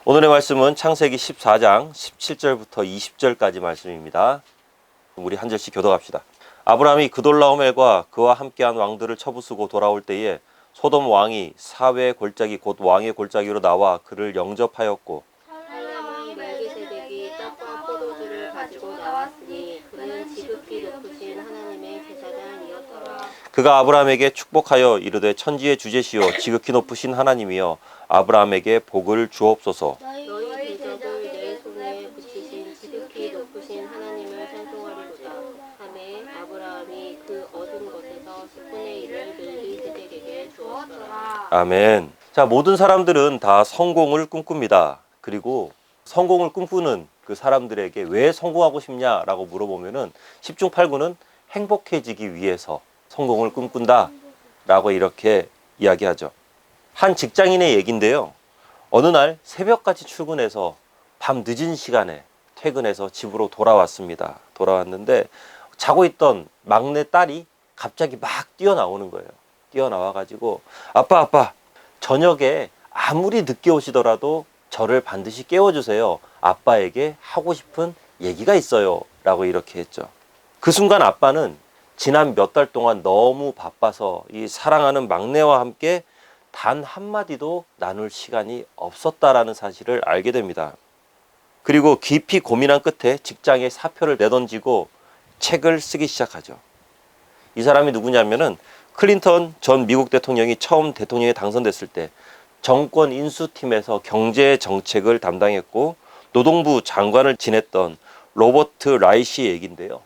오늘의 말씀은 창세기 14장 17절부터 20절까지 말씀입니다. 우리 한 절씩 교독합시다. 아브라함이 그돌라오멜과 그와 함께한 왕들을 쳐부수고 돌아올 때에 소돔 왕이 사회의 골짜기 곧 왕의 골짜기로 나와 그를 영접하였고, 살렘 멜기세덱이 떡과 포도주를 가지고 나왔으니 그는 지극히 높으신 하나님의 제사장이었더라. 그가 아브라함에게 축복하여 이르되 천지의 주제시요 지극히 높으신 하나님이여 아브라함에게 복을 주옵소서. 너희 대적을 내 손에 붙이신 지극히 높으신 하나님을 찬송하리로다 하매 아브라함이 그 얻은 것에서 10분의 1을 멜기세덱에게 주었더라. 아멘. 자, 모든 사람들은 다 성공을 꿈꿉니다. 그리고 성공을 꿈꾸는 그 사람들에게 왜 성공하고 싶냐라고 물어보면은 10중 8구는 행복해지기 위해서 성공을 꿈꾼다 라고 이렇게 이야기하죠. 한 직장인의 얘기인데요. 어느 날 새벽까지 출근해서 밤 늦은 시간에 퇴근해서 집으로 돌아왔습니다. 돌아왔는데 자고 있던 막내 딸이 갑자기 막 뛰어나오는 거예요. 뛰어나와가지고 아빠 저녁에 아무리 늦게 오시더라도 저를 반드시 깨워주세요. 아빠에게 하고 싶은 얘기가 있어요 라고 이렇게 했죠. 그 순간 아빠는 지난 몇 달 동안 너무 바빠서 이 사랑하는 막내와 함께 단 한마디도 나눌 시간이 없었다라는 사실을 알게 됩니다. 그리고 깊이 고민한 끝에 직장에 사표를 내던지고 책을 쓰기 시작하죠. 이 사람이 누구냐면은 클린턴 전 미국 대통령이 처음 대통령에 당선됐을 때 정권 인수팀에서 경제 정책을 담당했고 노동부 장관을 지냈던 로버트 라이시의 얘기인데요.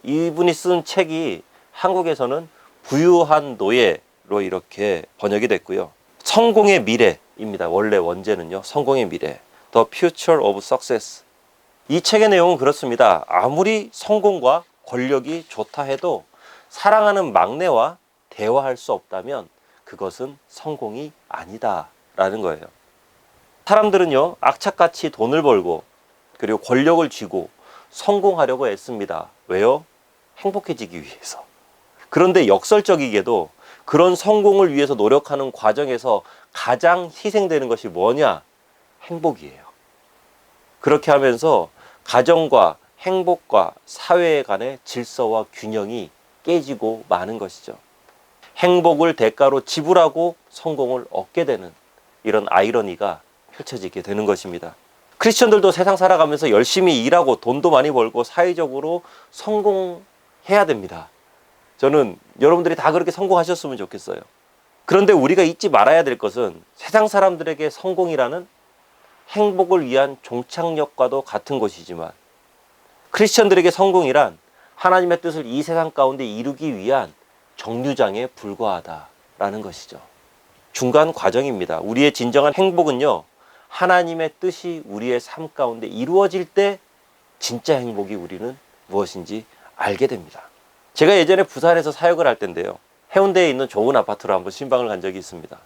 이분이 쓴 책이 한국에서는 부유한 노예로 이렇게 번역이 됐고요. 성공의 미래입니다. 원래 원제는요. 성공의 미래. The Future of Success. 이 책의 내용은 그렇습니다. 아무리 성공과 권력이 좋다 해도 사랑하는 막내와 대화할 수 없다면 그것은 성공이 아니다 라는 거예요. 사람들은요. 악착같이 돈을 벌고 그리고 권력을 쥐고 성공하려고 애씁니다. 왜요? 행복해지기 위해서. 그런데 역설적이게도 그런 성공을 위해서 노력하는 과정에서 가장 희생되는 것이 뭐냐? 행복이에요. 그렇게 하면서 가정과 행복과 사회 간의 질서와 균형이 깨지고 마는 것이죠. 행복을 대가로 지불하고 성공을 얻게 되는 이런 아이러니가 펼쳐지게 되는 것입니다. 크리스천들도 세상 살아가면서 열심히 일하고 돈도 많이 벌고 사회적으로 성공해야 됩니다. 저는 여러분들이 다 그렇게 성공하셨으면 좋겠어요. 그런데 우리가 잊지 말아야 될 것은 세상 사람들에게 성공이라는 행복을 위한 종착역과도 같은 것이지만 크리스천들에게 성공이란 하나님의 뜻을 이 세상 가운데 이루기 위한 정류장에 불과하다라는 것이죠. 중간 과정입니다. 우리의 진정한 행복은요. 하나님의 뜻이 우리의 삶 가운데 이루어질 때 진짜 행복이 우리는 무엇인지 알게 됩니다. 제가 예전에 부산에서 사역을 할 때인데요. 해운대에 있는 좋은 아파트로 한번 신방을 간 적이 있습니다.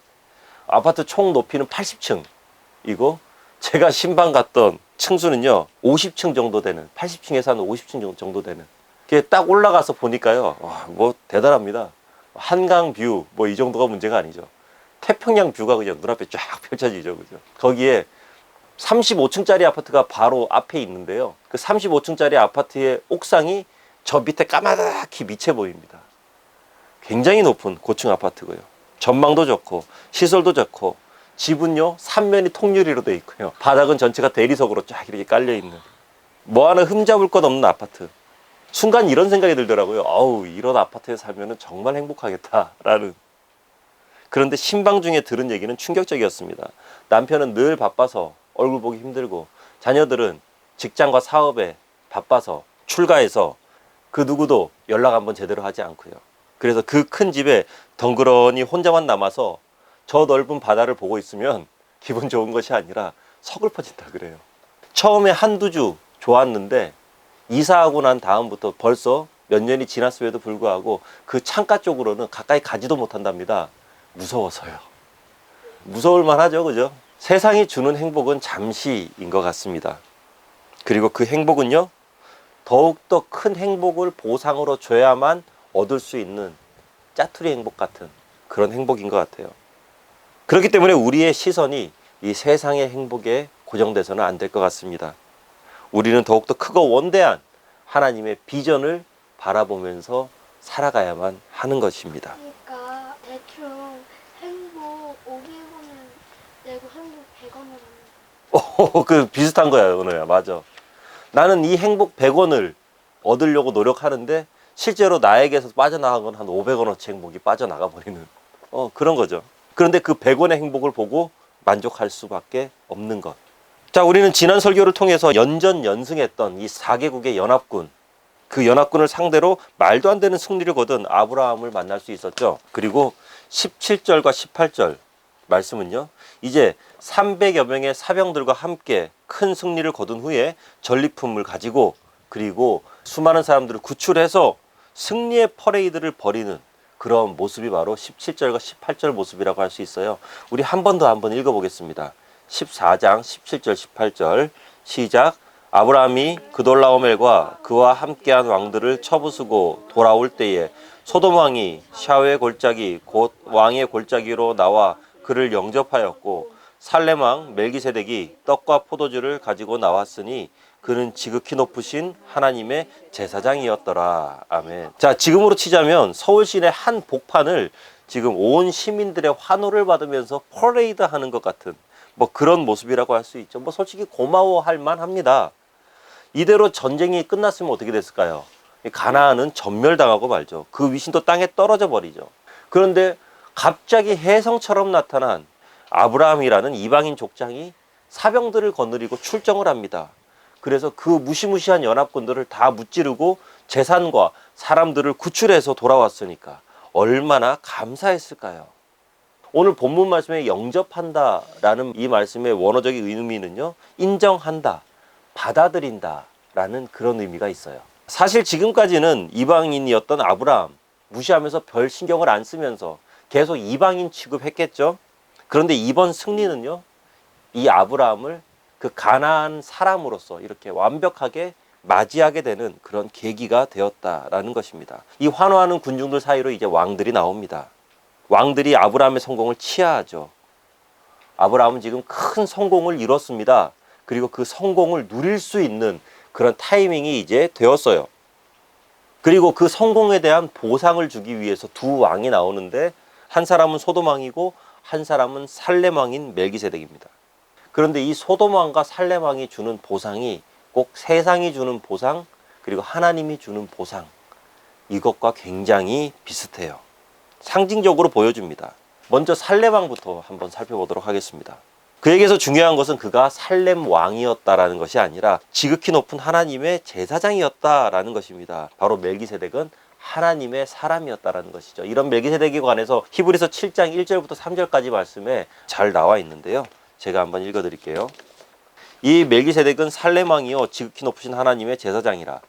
아파트 총 높이는 80층이고 제가 신방 갔던 층수는요. 50층 정도 되는 80층에서 한 50층 정도 되는 그게 딱 올라가서 보니까요. 와, 뭐 대단합니다. 한강 뷰 뭐 이 정도가 문제가 아니죠. 태평양 뷰가 그냥 눈앞에 쫙 펼쳐지죠. 그죠? 거기에 35층짜리 아파트가 바로 앞에 있는데요. 그 35층짜리 아파트의 옥상이 저 밑에 까마득히 미쳐 보입니다. 굉장히 높은 고층 아파트고요. 전망도 좋고 시설도 좋고 집은요. 3면이 통유리로 되어 있고요. 바닥은 전체가 대리석으로 쫙 이렇게 깔려 있는 뭐 하나 흠잡을 것 없는 아파트. 순간 이런 생각이 들더라고요. 어우, 이런 아파트에 살면 정말 행복하겠다라는. 그런데 신방 중에 들은 얘기는 충격적이었습니다. 남편은 늘 바빠서 얼굴 보기 힘들고 자녀들은 직장과 사업에 바빠서 출가해서 그 누구도 연락 한번 제대로 하지 않고요. 그래서 그 큰 집에 덩그러니 혼자만 남아서 저 넓은 바다를 보고 있으면 기분 좋은 것이 아니라 서글퍼진다 그래요. 처음에 한두 주 좋았는데 이사하고 난 다음부터 벌써 몇 년이 지났음에도 불구하고 그 창가 쪽으로는 가까이 가지도 못한답니다. 무서워서요. 무서울만 하죠. 그죠? 세상이 주는 행복은 잠시인 것 같습니다. 그리고 그 행복은요. 더욱더 큰 행복을 보상으로 줘야만 얻을 수 있는 짜투리 행복 같은 그런 행복인 것 같아요. 그렇기 때문에 우리의 시선이 이 세상의 행복에 고정돼서는 안 될 것 같습니다. 우리는 더욱더 크고 원대한 하나님의 비전을 바라보면서 살아가야만 하는 것입니다. 그러니까 대충 행복 500원을 내고 행복 100원을 하는 그 비슷한 거야, 은호야. 맞아. 나는 이 행복 100원을 얻으려고 노력하는데 실제로 나에게서 빠져나간 건 한 500원어치 행복이 빠져나가 버리는 그런 거죠. 그런데 그 100원의 행복을 보고 만족할 수밖에 없는 것. 자, 우리는 지난 설교를 통해서 연전연승했던 이 4개국의 연합군, 그 연합군을 상대로 말도 안 되는 승리를 거둔 아브라함을 만날 수 있었죠. 그리고 17절과 18절 말씀은요, 이제 300여 명의 사병들과 함께 큰 승리를 거둔 후에 전리품을 가지고 그리고 수많은 사람들을 구출해서 승리의 퍼레이드를 벌이는 그런 모습이 바로 17절과 18절 모습이라고 할 수 있어요. 우리 한 번 더 한번 읽어보겠습니다. 14장 17절 18절 시작. 아브라함이 그돌라오멜과 그와 함께한 왕들을 쳐부수고 돌아올 때에 소돔 왕이 샤웨 골짜기 곧 왕의 골짜기로 나와 그를 영접하였고 살렘 왕 멜기세덱이 떡과 포도주를 가지고 나왔으니 그는 지극히 높으신 하나님의 제사장이었더라. 아멘. 자, 지금으로 치자면 서울 시내 한 복판을 지금 온 시민들의 환호를 받으면서 퍼레이드 하는 것 같은 뭐 그런 모습이라고 할 수 있죠. 뭐 솔직히 고마워할 만합니다. 이대로 전쟁이 끝났으면 어떻게 됐을까요? 가나안은 전멸당하고 말죠. 그 위신도 땅에 떨어져 버리죠. 그런데 갑자기 혜성처럼 나타난 아브라함이라는 이방인 족장이 사병들을 거느리고 출정을 합니다. 그래서 그 무시무시한 연합군들을 다 무찌르고 재산과 사람들을 구출해서 돌아왔으니까 얼마나 감사했을까요? 오늘 본문 말씀에 영접한다라는 이 말씀의 원어적인 의미는요, 인정한다, 받아들인다 라는 그런 의미가 있어요. 사실 지금까지는 이방인이었던 아브라함 무시하면서 별 신경을 안 쓰면서 계속 이방인 취급했겠죠. 그런데 이번 승리는요, 이 아브라함을 그 가나안 사람으로서 이렇게 완벽하게 맞이하게 되는 그런 계기가 되었다라는 것입니다. 이 환호하는 군중들 사이로 이제 왕들이 나옵니다. 왕들이 아브라함의 성공을 치하하죠. 아브라함은 지금 큰 성공을 이뤘습니다. 그리고 그 성공을 누릴 수 있는 그런 타이밍이 이제 되었어요. 그리고 그 성공에 대한 보상을 주기 위해서 두 왕이 나오는데 한 사람은 소돔 왕이고 한 사람은 살렘 왕인 멜기세덱입니다. 그런데 이 소돔 왕과 살렘 왕이 주는 보상이 꼭 세상이 주는 보상 그리고 하나님이 주는 보상, 이것과 굉장히 비슷해요. 상징적으로 보여줍니다. 먼저 살렘 왕부터 한번 살펴보도록 하겠습니다. 그에게서 중요한 것은 그가 살렘 왕이었다라는 것이 아니라 지극히 높은 하나님의 제사장이었다라는 것입니다. 바로 멜기세덱은 하나님의 사람이었다라는 것이죠. 이런 멜기세덱에 관해서 히브리서 7장 1절부터 3절까지 말씀에 잘 나와 있는데요. 제가 한번 읽어드릴게요. 이 멜기세덱은 살렘 왕이요 지극히 높으신 하나님의 제사장이라.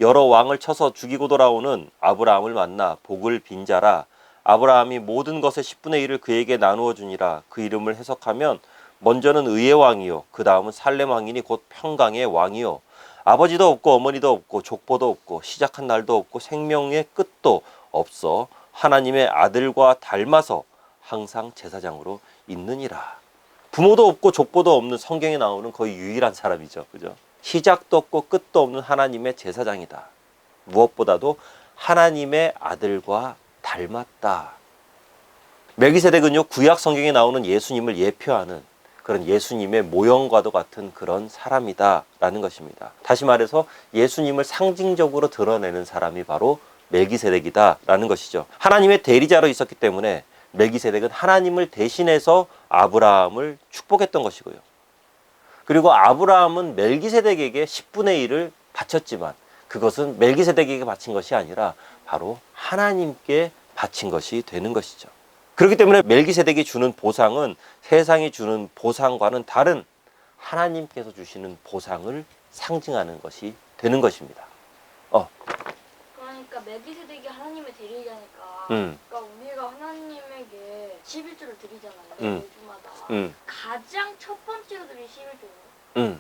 여러 왕을 쳐서 죽이고 돌아오는 아브라함을 만나 복을 빈 자라. 아브라함이 모든 것의 10분의 1을 그에게 나누어 주니라. 그 이름을 해석하면 먼저는 의의 왕이요 그 다음은 살렘 왕이니 곧 평강의 왕이요 아버지도 없고 어머니도 없고 족보도 없고 시작한 날도 없고 생명의 끝도 없어 하나님의 아들과 닮아서 항상 제사장으로 있느니라. 부모도 없고 족보도 없는 성경에 나오는 거의 유일한 사람이죠. 그죠? 시작도 없고 끝도 없는 하나님의 제사장이다. 무엇보다도 하나님의 아들과 닮았다. 멜기세덱은요 구약 성경에 나오는 예수님을 예표하는 그런 예수님의 모형과도 같은 그런 사람이다 라는 것입니다. 다시 말해서 예수님을 상징적으로 드러내는 사람이 바로 멜기세덱이다 라는 것이죠. 하나님의 대리자로 있었기 때문에 멜기세덱은 하나님을 대신해서 아브라함을 축복했던 것이고요. 그리고 아브라함은 멜기세덱에게 10분의 1을 바쳤지만 그것은 멜기세덱에게 바친 것이 아니라 바로 하나님께 바친 것이 되는 것이죠. 그렇기 때문에 멜기세덱이 주는 보상은 세상이 주는 보상과는 다른 하나님께서 주시는 보상을 상징하는 것이 되는 것입니다. 그러니까 멜기세덱이 하나님의 대리자니까 그러니까 우리가 하나님에게 11조를 드리잖아요. 매주마다 가장 첫 번째로 드린 11조예요.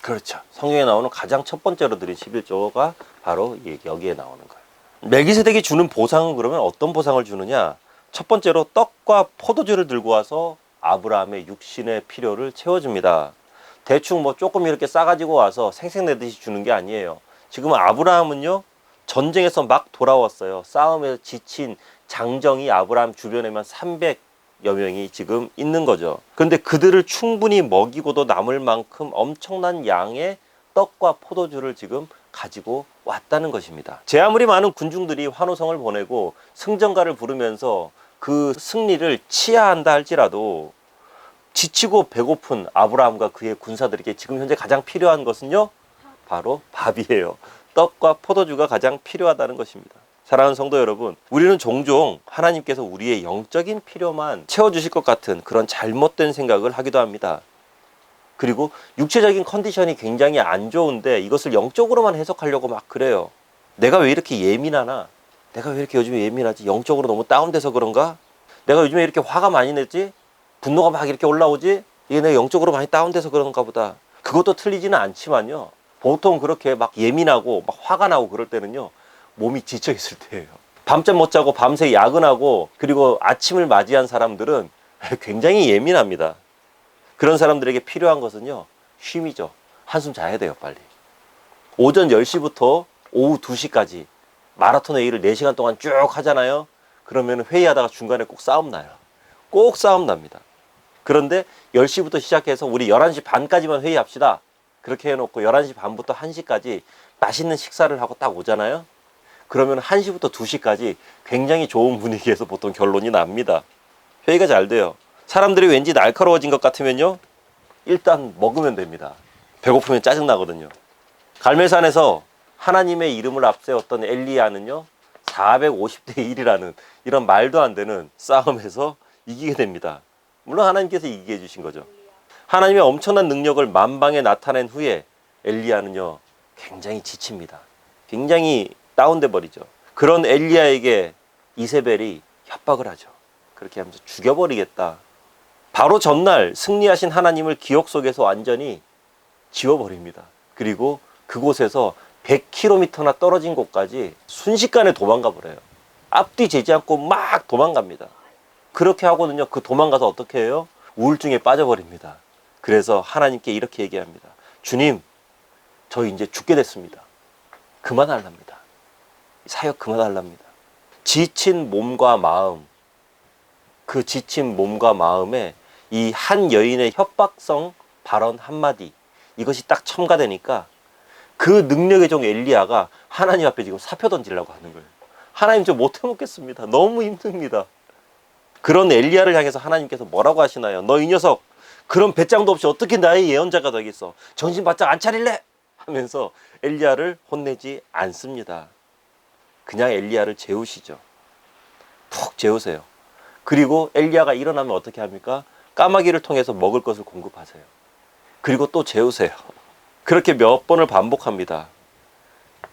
그렇죠. 성경에 나오는 가장 첫 번째로 드린 11조가 바로 여기에 나오는 거예요. 멜기세덱이 주는 보상은 그러면 어떤 보상을 주느냐? 첫 번째로 떡과 포도주를 들고 와서 아브라함의 육신의 필요를 채워줍니다. 대충 뭐 조금 이렇게 싸가지고 와서 생색내듯이 주는 게 아니에요. 지금 아브라함은요, 전쟁에서 막 돌아왔어요. 싸움에서 지친 장정이 아브라함 주변에만 300여 명이 지금 있는 거죠. 그런데 그들을 충분히 먹이고도 남을 만큼 엄청난 양의 떡과 포도주를 지금 가지고 왔다는 것입니다. 제 아무리 많은 군중들이 환호성을 보내고 승전가를 부르면서 그 승리를 치하한다 할지라도 지치고 배고픈 아브라함과 그의 군사들에게 지금 현재 가장 필요한 것은요, 바로 밥이에요. 떡과 포도주가 가장 필요하다는 것입니다. 사랑하는 성도 여러분, 우리는 종종 하나님께서 우리의 영적인 필요만 채워주실 것 같은 그런 잘못된 생각을 하기도 합니다. 그리고 육체적인 컨디션이 굉장히 안 좋은데 이것을 영적으로만 해석하려고 막 그래요. 내가 왜 이렇게 예민하나? 내가 왜 이렇게 요즘에 예민하지? 영적으로 너무 다운돼서 그런가? 내가 요즘에 이렇게 화가 많이 냈지? 분노가 막 이렇게 올라오지? 이게 내가 영적으로 많이 다운돼서 그런가 보다. 그것도 틀리지는 않지만요, 보통 그렇게 막 예민하고 막 화가 나고 그럴 때는요, 몸이 지쳐 있을 때예요. 밤잠 못 자고 밤새 야근하고 그리고 아침을 맞이한 사람들은 굉장히 예민합니다. 그런 사람들에게 필요한 것은요, 쉼이죠. 한숨 자야 돼요, 빨리. 오전 10시부터 오후 2시까지 마라톤 회의를 4시간 동안 쭉 하잖아요. 그러면 회의하다가 중간에 꼭 싸움 나요. 꼭 싸움 납니다. 그런데 10시부터 시작해서 우리 11시 반까지만 회의합시다. 그렇게 해놓고 11시 반부터 1시까지 맛있는 식사를 하고 딱 오잖아요. 그러면 1시부터 2시까지 굉장히 좋은 분위기에서 보통 결론이 납니다. 회의가 잘 돼요. 사람들이 왠지 날카로워진 것 같으면요, 일단 먹으면 됩니다. 배고프면 짜증나거든요. 갈멜산에서 하나님의 이름을 앞세웠던 엘리야는요, 450대 1이라는 이런 말도 안 되는 싸움에서 이기게 됩니다. 물론 하나님께서 이기게 해주신 거죠. 하나님의 엄청난 능력을 만방에 나타낸 후에 엘리야는요, 굉장히 지칩니다. 굉장히 다운돼 버리죠. 그런 엘리야에게 이세벨이 협박을 하죠. 그렇게 하면서 죽여버리겠다. 바로 전날 승리하신 하나님을 기억 속에서 완전히 지워버립니다. 그리고 그곳에서 100km나 떨어진 곳까지 순식간에 도망가 버려요. 앞뒤 재지 않고 막 도망갑니다. 그렇게 하고는요, 그 도망가서 어떻게 해요? 우울증에 빠져버립니다. 그래서 하나님께 이렇게 얘기합니다. 주님, 저 이제 죽게 됐습니다. 그만하랍니다. 사역 그만하랍니다. 지친 몸과 마음, 그 지친 몸과 마음에 이 한 여인의 협박성 발언 한마디, 이것이 딱 첨가되니까 그 능력의 종 엘리야가 하나님 앞에 지금 사표 던지려고 하는 거예요. 하나님, 저 못 해먹겠습니다. 너무 힘듭니다. 그런 엘리야를 향해서 하나님께서 뭐라고 하시나요? 너 이 녀석, 그런 배짱도 없이 어떻게 나의 예언자가 되겠어? 정신 바짝 안 차릴래? 하면서 엘리야를 혼내지 않습니다. 그냥 엘리야를 재우시죠. 푹 재우세요. 그리고 엘리야가 일어나면 어떻게 합니까? 까마귀를 통해서 먹을 것을 공급하세요. 그리고 또 재우세요. 그렇게 몇 번을 반복합니다.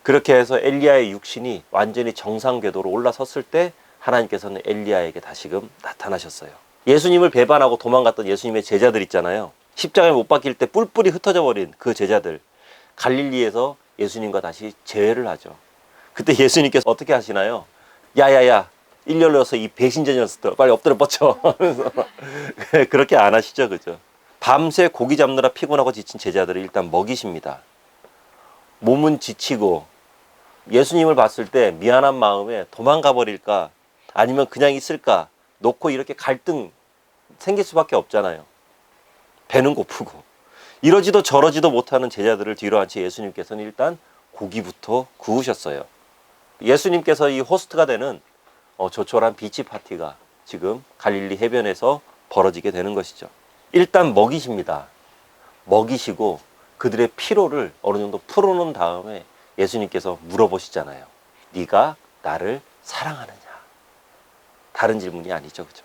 그렇게 해서 엘리야의 육신이 완전히 정상 궤도로 올라섰을 때 하나님께서는 엘리야에게 다시금 나타나셨어요. 예수님을 배반하고 도망갔던 예수님의 제자들 있잖아요. 십자가에 못 박힐 때 뿔뿔이 흩어져 버린 그 제자들, 갈릴리에서 예수님과 다시 재회를 하죠. 그때 예수님께서 어떻게 하시나요? 야야야, 일렬로서 이 배신자 녀석들 빨리 엎드려 뻗쳐 하면서 그렇게 안 하시죠, 그죠? 밤새 고기 잡느라 피곤하고 지친 제자들을 일단 먹이십니다. 몸은 지치고 예수님을 봤을 때 미안한 마음에 도망가 버릴까 아니면 그냥 있을까 놓고 이렇게 갈등 생길 수밖에 없잖아요. 배는 고프고 이러지도 저러지도 못하는 제자들을 뒤로 앉혀 예수님께서는 일단 고기부터 구우셨어요. 예수님께서 이 호스트가 되는 조촐한 비치 파티가 지금 갈릴리 해변에서 벌어지게 되는 것이죠. 일단 먹이십니다. 먹이시고 그들의 피로를 어느 정도 풀어놓은 다음에 예수님께서 물어보시잖아요. 네가 나를 사랑하느냐? 다른 질문이 아니죠, 그죠?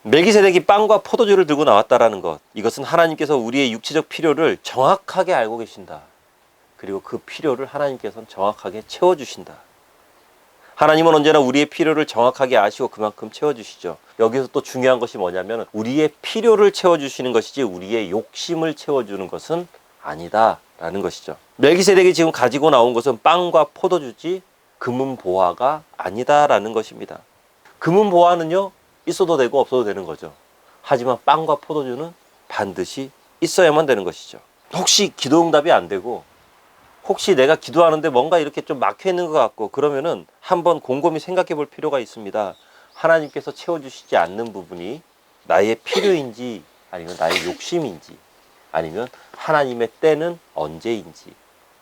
멜기세덱이 빵과 포도주를 들고 나왔다라는 것, 이것은 하나님께서 우리의 육체적 필요를 정확하게 알고 계신다. 그리고 그 필요를 하나님께서는 정확하게 채워주신다. 하나님은 언제나 우리의 필요를 정확하게 아시고 그만큼 채워주시죠. 여기서 또 중요한 것이 뭐냐면 우리의 필요를 채워주시는 것이지 우리의 욕심을 채워주는 것은 아니다라는 것이죠. 멜기세덱이 지금 가지고 나온 것은 빵과 포도주지 금은 보화가 아니다라는 것입니다. 금은 보화는요, 있어도 되고 없어도 되는 거죠. 하지만 빵과 포도주는 반드시 있어야만 되는 것이죠. 혹시 기도 응답이 안 되고 혹시 내가 기도하는데 뭔가 이렇게 좀 막혀 있는 것 같고 그러면은 한번 곰곰이 생각해 볼 필요가 있습니다. 하나님께서 채워주시지 않는 부분이 나의 필요인지 아니면 나의 욕심인지 아니면 하나님의 때는 언제인지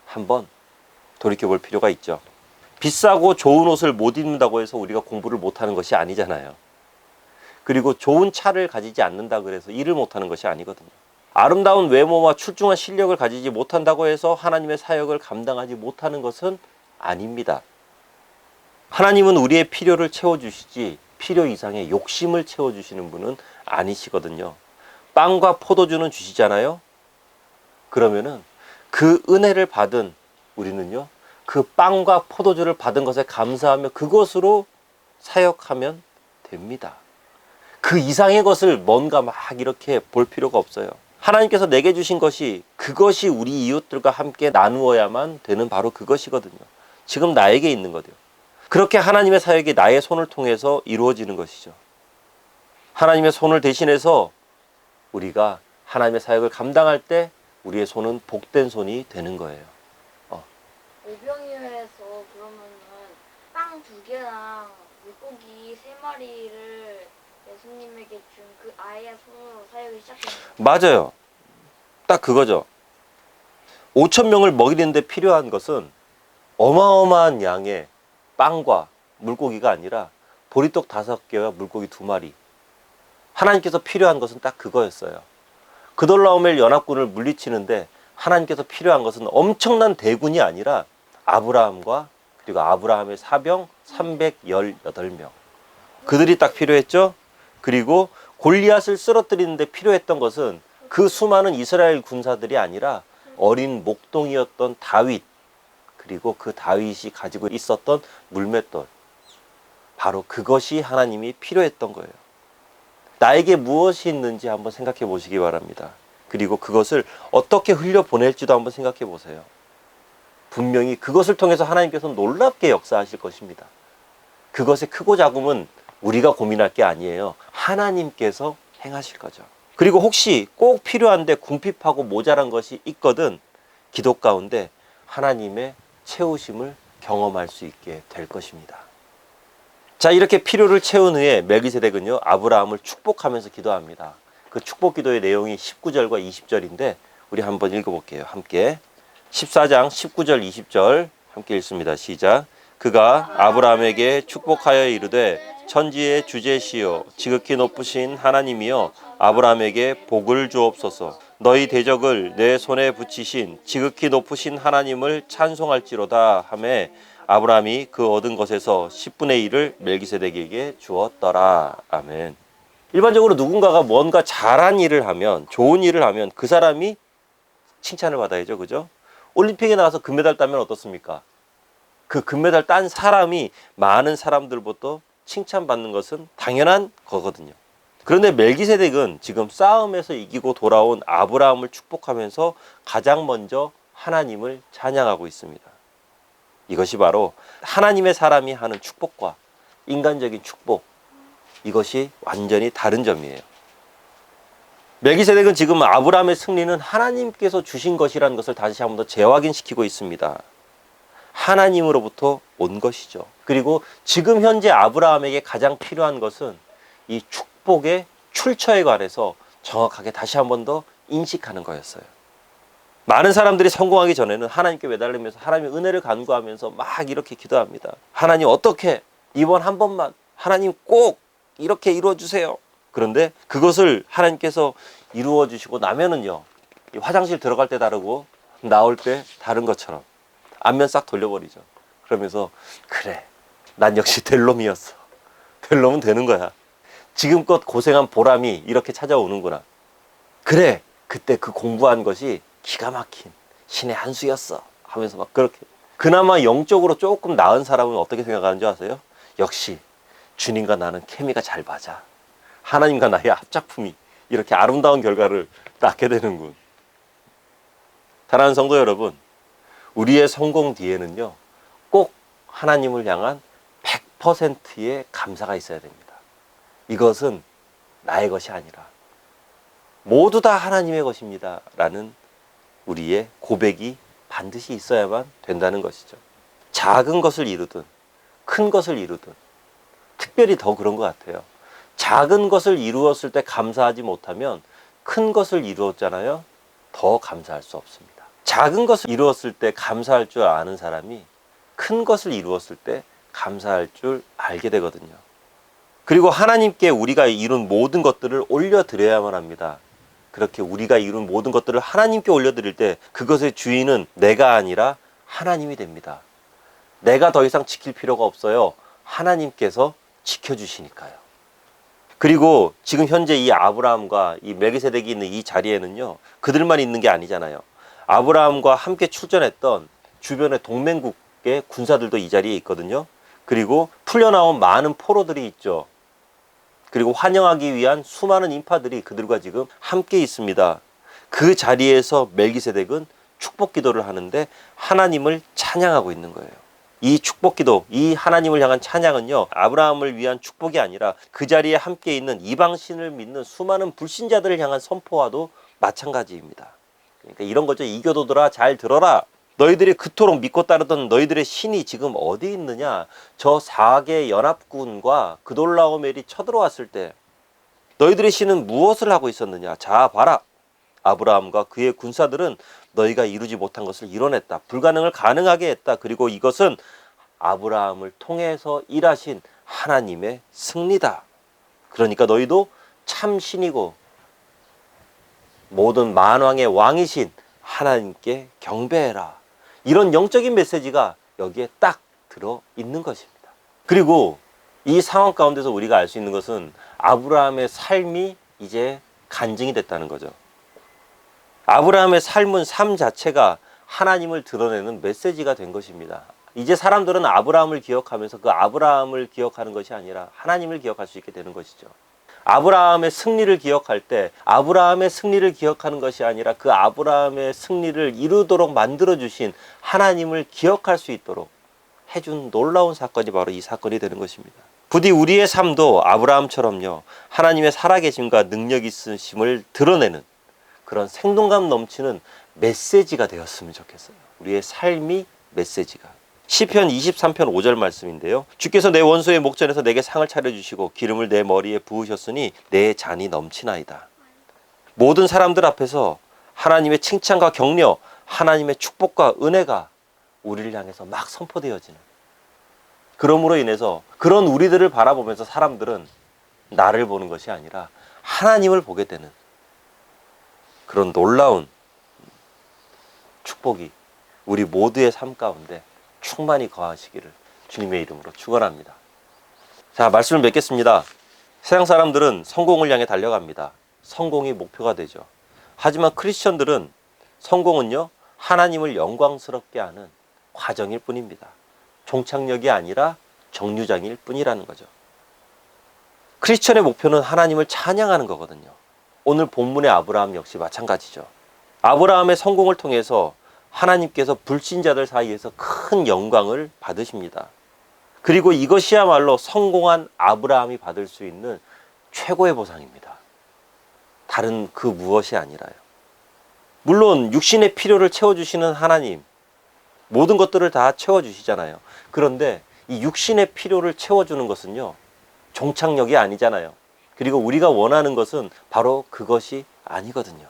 한번 돌이켜 볼 필요가 있죠. 비싸고 좋은 옷을 못 입는다고 해서 우리가 공부를 못하는 것이 아니잖아요. 그리고 좋은 차를 가지지 않는다 그래서 일을 못하는 것이 아니거든요. 아름다운 외모와 출중한 실력을 가지지 못한다고 해서 하나님의 사역을 감당하지 못하는 것은 아닙니다. 하나님은 우리의 필요를 채워주시지 필요 이상의 욕심을 채워주시는 분은 아니시거든요. 빵과 포도주는 주시잖아요. 그러면은 그 은혜를 받은 우리는요, 그 빵과 포도주를 받은 것에 감사하며 그것으로 사역하면 됩니다. 그 이상의 것을 뭔가 막 이렇게 볼 필요가 없어요. 하나님께서 내게 주신 것이 그것이 우리 이웃들과 함께 나누어야만 되는 바로 그것이거든요. 지금 나에게 있는 거죠. 그렇게 하나님의 사역이 나의 손을 통해서 이루어지는 것이죠. 하나님의 손을 대신해서 우리가 하나님의 사역을 감당할 때 우리의 손은 복된 손이 되는 거예요. 오병이어에서 그러면은 빵 2개랑 물고기 3마리를 예수님에게 준 그 아이의 손으로 사역을 시작했는 거예요. 맞아요. 딱 그거죠. 5천 명을 먹이는데 필요한 것은 어마어마한 양의 빵과 물고기가 아니라 보리떡 5개와 물고기 2마리. 하나님께서 필요한 것은 딱 그거였어요. 그돌라오멜 연합군을 물리치는데 하나님께서 필요한 것은 엄청난 대군이 아니라 아브라함과 그리고 아브라함의 사병 318명. 그들이 딱 필요했죠. 그리고 골리앗을 쓰러뜨리는데 필요했던 것은 그 수많은 이스라엘 군사들이 아니라 어린 목동이었던 다윗, 그리고 그 다윗이 가지고 있었던 물맷돌. 바로 그것이 하나님이 필요했던 거예요. 나에게 무엇이 있는지 한번 생각해 보시기 바랍니다. 그리고 그것을 어떻게 흘려보낼지도 한번 생각해 보세요. 분명히 그것을 통해서 하나님께서 놀랍게 역사하실 것입니다. 그것의 크고 작음은 우리가 고민할 게 아니에요. 하나님께서 행하실 거죠. 그리고 혹시 꼭 필요한데 궁핍하고 모자란 것이 있거든 기도 가운데 하나님의 채우심을 경험할 수 있게 될 것입니다. 자, 이렇게 필요를 채운 후에 멜기세덱은요 아브라함을 축복하면서 기도합니다. 그 축복 기도의 내용이 19절과 20절인데 우리 한번 읽어볼게요. 함께 14장 19절 20절 함께 읽습니다. 시작. 그가 아브라함에게 축복하여 이르되 천지의 주제시요 지극히 높으신 하나님이여 아브라함에게 복을 주옵소서. 너희 대적을 내 손에 붙이신 지극히 높으신 하나님을 찬송할지로다 하매 아브라함이 그 얻은 것에서 10분의 1을 멜기세덱에게 주었더라. 아멘. 일반적으로 누군가가 뭔가 잘한 일을 하면, 좋은 일을 하면 그 사람이 칭찬을 받아야죠. 그죠? 올림픽에 나가서 금메달 따면 어떻습니까? 그 금메달 딴 사람이 많은 사람들부터 칭찬받는 것은 당연한 거거든요. 그런데 멜기세덱은 지금 싸움에서 이기고 돌아온 아브라함을 축복하면서 가장 먼저 하나님을 찬양하고 있습니다. 이것이 바로 하나님의 사람이 하는 축복과 인간적인 축복, 이것이 완전히 다른 점이에요. 멜기세덱은 지금 아브라함의 승리는 하나님께서 주신 것이라는 것을 다시 한 번 더 재확인시키고 있습니다. 하나님으로부터 온 것이죠. 그리고 지금 현재 아브라함에게 가장 필요한 것은 이 축복의 출처에 관해서 정확하게 다시 한 번 더 인식하는 거였어요. 많은 사람들이 성공하기 전에는 하나님께 매달리면서 하나님의 은혜를 간구하면서 막 이렇게 기도합니다. 하나님 어떻게 이번 한 번만 하나님 꼭 이렇게 이루어주세요. 그런데 그것을 하나님께서 이루어주시고 나면은요, 화장실 들어갈 때 다르고 나올 때 다른 것처럼 안면 싹 돌려버리죠. 그러면서 그래, 난 역시 될 놈이었어. 될 놈은 되는 거야. 지금껏 고생한 보람이 이렇게 찾아오는구나. 그래, 그때 그 공부한 것이 기가 막힌 신의 한 수였어 하면서 막 그렇게. 그나마 영적으로 조금 나은 사람은 어떻게 생각하는지 아세요? 역시 주님과 나는 케미가 잘 맞아. 하나님과 나의 합작품이 이렇게 아름다운 결과를 낳게 되는군. 사랑하는 성도 여러분, 우리의 성공 뒤에는요 꼭 하나님을 향한 100%의 감사가 있어야 됩니다. 이것은 나의 것이 아니라 모두 다 하나님의 것입니다 라는 우리의 고백이 반드시 있어야만 된다는 것이죠. 작은 것을 이루든 큰 것을 이루든 특별히 더 그런 것 같아요. 작은 것을 이루었을 때 감사하지 못하면 큰 것을 이루었잖아요. 더 감사할 수 없습니다. 작은 것을 이루었을 때 감사할 줄 아는 사람이 큰 것을 이루었을 때 감사할 줄 알게 되거든요. 그리고 하나님께 우리가 이룬 모든 것들을 올려드려야만 합니다. 그렇게 우리가 이룬 모든 것들을 하나님께 올려드릴 때 그것의 주인은 내가 아니라 하나님이 됩니다. 내가 더 이상 지킬 필요가 없어요. 하나님께서 지켜주시니까요. 그리고 지금 현재 이 아브라함과 이 멜기세덱이 있는 이 자리에는요, 그들만 있는 게 아니잖아요. 아브라함과 함께 출전했던 주변의 동맹국의 군사들도 이 자리에 있거든요. 그리고 풀려나온 많은 포로들이 있죠. 그리고 환영하기 위한 수많은 인파들이 그들과 지금 함께 있습니다. 그 자리에서 멜기세덱은 축복 기도를 하는데 하나님을 찬양하고 있는 거예요. 이 축복 기도, 이 하나님을 향한 찬양은요, 아브라함을 위한 축복이 아니라 그 자리에 함께 있는 이방신을 믿는 수많은 불신자들을 향한 선포와도 마찬가지입니다. 그러니까 이런 거죠. 이교도들아 잘 들어라. 너희들이 그토록 믿고 따르던 너희들의 신이 지금 어디 있느냐. 저 4개 연합군과 그돌라오멜이 쳐들어왔을 때 너희들의 신은 무엇을 하고 있었느냐. 자 봐라. 아브라함과 그의 군사들은 너희가 이루지 못한 것을 이뤄냈다. 불가능을 가능하게 했다. 그리고 이것은 아브라함을 통해서 일하신 하나님의 승리다. 그러니까 너희도 참 신이고 모든 만왕의 왕이신 하나님께 경배해라. 이런 영적인 메시지가 여기에 딱 들어있는 것입니다. 그리고 이 상황 가운데서 우리가 알 수 있는 것은 아브라함의 삶이 이제 간증이 됐다는 거죠. 아브라함의 삶 자체가 하나님을 드러내는 메시지가 된 것입니다. 이제 사람들은 아브라함을 기억하면서 그 아브라함을 기억하는 것이 아니라 하나님을 기억할 수 있게 되는 것이죠. 아브라함의 승리를 기억할 때 아브라함의 승리를 기억하는 것이 아니라 그 아브라함의 승리를 이루도록 만들어주신 하나님을 기억할 수 있도록 해준 놀라운 사건이 바로 이 사건이 되는 것입니다. 부디 우리의 삶도 아브라함처럼요, 하나님의 살아계심과 능력 있으심을 드러내는 그런 생동감 넘치는 메시지가 되었으면 좋겠어요. 우리의 삶이 메시지가. 시편 23편 5절 말씀인데요. 주께서 내 원수의 목전에서 내게 상을 차려주시고 기름을 내 머리에 부으셨으니 내 잔이 넘치나이다. 모든 사람들 앞에서 하나님의 칭찬과 격려, 하나님의 축복과 은혜가 우리를 향해서 막 선포되어지는, 그러므로 인해서 그런 우리들을 바라보면서 사람들은 나를 보는 것이 아니라 하나님을 보게 되는 그런 놀라운 축복이 우리 모두의 삶 가운데 충만히 거하시기를 주님의 이름으로 축원합니다. 자, 말씀을 맺겠습니다. 세상 사람들은 성공을 향해 달려갑니다. 성공이 목표가 되죠. 하지만 크리스천들은 성공은요, 하나님을 영광스럽게 하는 과정일 뿐입니다. 종착역이 아니라 정류장일 뿐이라는 거죠. 크리스천의 목표는 하나님을 찬양하는 거거든요. 오늘 본문의 아브라함 역시 마찬가지죠. 아브라함의 성공을 통해서 하나님께서 불신자들 사이에서 큰 영광을 받으십니다. 그리고 이것이야말로 성공한 아브라함이 받을 수 있는 최고의 보상입니다. 다른 그 무엇이 아니라요. 물론 육신의 필요를 채워주시는 하나님, 모든 것들을 다 채워주시잖아요. 그런데 이 육신의 필요를 채워주는 것은요, 종착역이 아니잖아요. 그리고 우리가 원하는 것은 바로 그것이 아니거든요.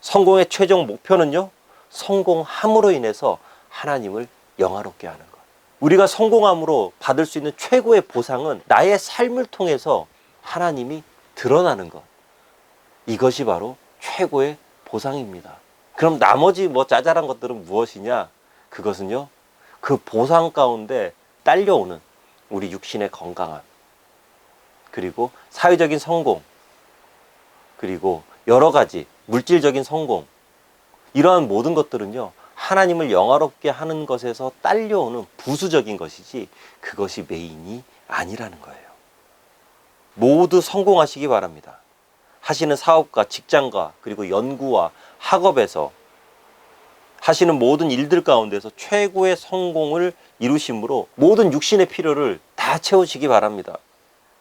성공의 최종 목표는요, 성공함으로 인해서 하나님을 영화롭게 하는 것. 우리가 성공함으로 받을 수 있는 최고의 보상은 나의 삶을 통해서 하나님이 드러나는 것. 이것이 바로 최고의 보상입니다. 그럼 나머지 짜잘한 것들은 무엇이냐? 그것은요, 그 보상 가운데 딸려오는 우리 육신의 건강함, 그리고 사회적인 성공, 그리고 여러 가지 물질적인 성공, 이러한 모든 것들은요, 하나님을 영화롭게 하는 것에서 딸려오는 부수적인 것이지 그것이 메인이 아니라는 거예요. 모두 성공하시기 바랍니다. 하시는 사업과 직장과 그리고 연구와 학업에서 하시는 모든 일들 가운데서 최고의 성공을 이루심으로 모든 육신의 필요를 다 채우시기 바랍니다.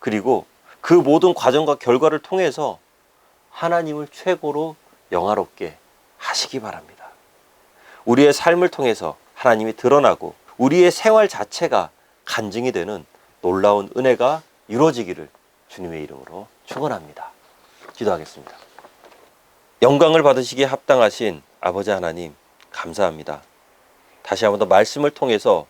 그리고 그 모든 과정과 결과를 통해서 하나님을 최고로 영화롭게 하시기 바랍니다. 우리의 삶을 통해서 하나님이 드러나고 우리의 생활 자체가 간증이 되는 놀라운 은혜가 이루어지기를 주님의 이름으로 축원합니다. 기도하겠습니다. 영광을 받으시기에 합당하신 아버지 하나님, 감사합니다. 다시 한번 더 말씀을 통해서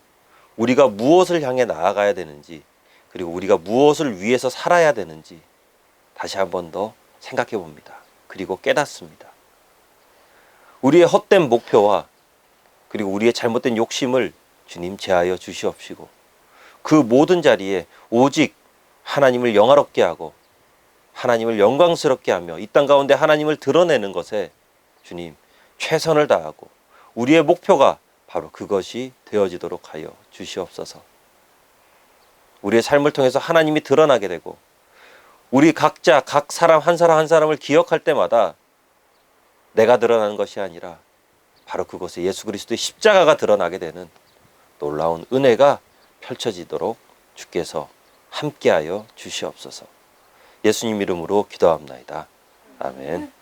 우리가 무엇을 향해 나아가야 되는지, 그리고 우리가 무엇을 위해서 살아야 되는지 다시 한번 더 생각해 봅니다. 그리고 깨닫습니다. 우리의 헛된 목표와 그리고 우리의 잘못된 욕심을 주님 제하여 주시옵시고, 그 모든 자리에 오직 하나님을 영화롭게 하고 하나님을 영광스럽게 하며 이 땅 가운데 하나님을 드러내는 것에 주님 최선을 다하고 우리의 목표가 바로 그것이 되어지도록 하여 주시옵소서. 우리의 삶을 통해서 하나님이 드러나게 되고 우리 각자 각 사람 한 사람 한 사람을 기억할 때마다 내가 드러나는 것이 아니라 바로 그곳에 예수 그리스도의 십자가가 드러나게 되는 놀라운 은혜가 펼쳐지도록 주께서 함께하여 주시옵소서. 예수님 이름으로 기도합나이다. 아멘.